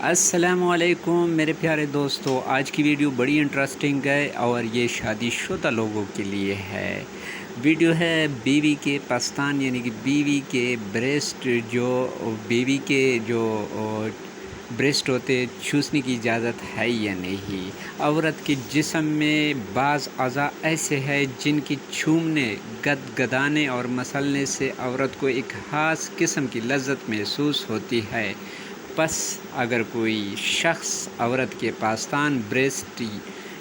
السلام علیکم میرے پیارے دوستو، آج کی ویڈیو بڑی انٹرسٹنگ ہے اور یہ شادی شدہ لوگوں کے لیے ہے۔ ویڈیو ہے بیوی کے پستان، یعنی کہ بیوی کے بریسٹ، بیوی کے بریسٹ ہوتے چوسنے کی اجازت ہے یا نہیں۔ عورت کے جسم میں بعض اعضاء ایسے ہیں جن کی چھومنے، گدگدانے اور مسلنے سے عورت کو ایک خاص قسم کی لذت محسوس ہوتی ہے۔ پس اگر کوئی شخص عورت کے پاستان، بریسٹ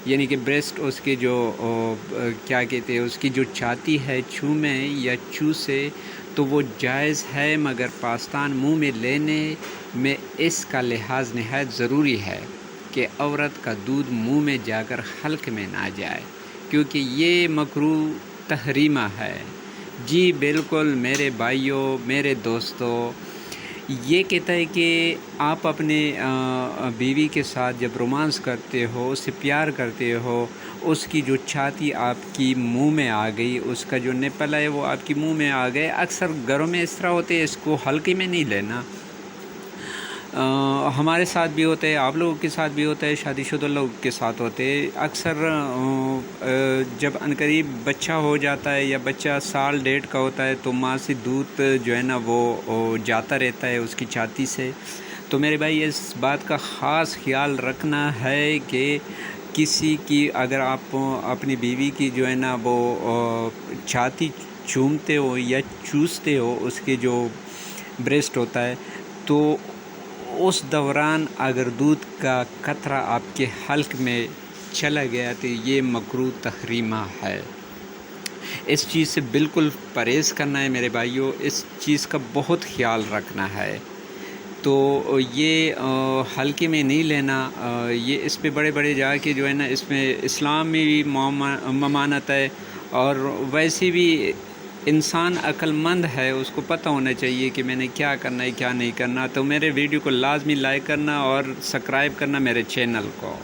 یعنی کہ بریسٹ، اس کے کیا کہتے ہیں، اس کی جو چھاتی ہے، چھومے یا چوسے تو وہ جائز ہے، مگر پاستان منہ میں لینے میں اس کا لحاظ نہایت ضروری ہے کہ عورت کا دودھ منہ میں جا کر حلق میں نہ جائے، کیونکہ یہ مکروہ تحریمہ ہے۔ جی بالکل میرے بھائیوں، میرے دوستو، یہ کہتا ہے کہ آپ اپنے بیوی کے ساتھ جب رومانس کرتے ہو، اس سے پیار کرتے ہو، اس کی جو چھاتی آپ کی منہ میں آ گئی، اس کا جو نپل ہے وہ آپ کی منہ میں آ گئے۔ اکثر گھروں میں اس طرح ہوتے ہیں، اس کو حلقے میں نہیں لینا۔ ہمارے ساتھ بھی ہوتے ہیں، آپ لوگوں کے ساتھ بھی ہوتا ہے، شادی شدہ لوگوں کے ساتھ ہوتے ہیں۔ اکثر جب عنقریب بچہ ہو جاتا ہے یا بچہ سال ڈیڑھ کا ہوتا ہے تو ماں سے دودھ جو ہے نا وہ جاتا رہتا ہے اس کی چھاتی سے۔ تو میرے بھائی، اس بات کا خاص خیال رکھنا ہے کہ کسی کی اگر آپ اپنی بیوی کی جو ہے نا وہ چھاتی چومتے ہو یا چوستے ہو، اس کے جو بریسٹ ہوتا ہے، تو اس دوران اگر دودھ کا قطرہ آپ کے حلق میں چلا گیا تو یہ مکروہ تحریمہ ہے۔ اس چیز سے بالکل پرہیز کرنا ہے میرے بھائیوں، اس چیز کا بہت خیال رکھنا ہے۔ تو یہ حلقے میں نہیں لینا، یہ اس پہ بڑے بڑے جا کے جو ہے نا، اس میں اسلام میں بھی ممانعت ہے، اور ویسے بھی انسان عقل مند ہے، اس کو پتہ ہونا چاہیے کہ میں نے کیا کرنا ہے کیا نہیں کرنا۔ تو میرے ویڈیو کو لازمی لائک کرنا اور سبسکرائب کرنا میرے چینل کو۔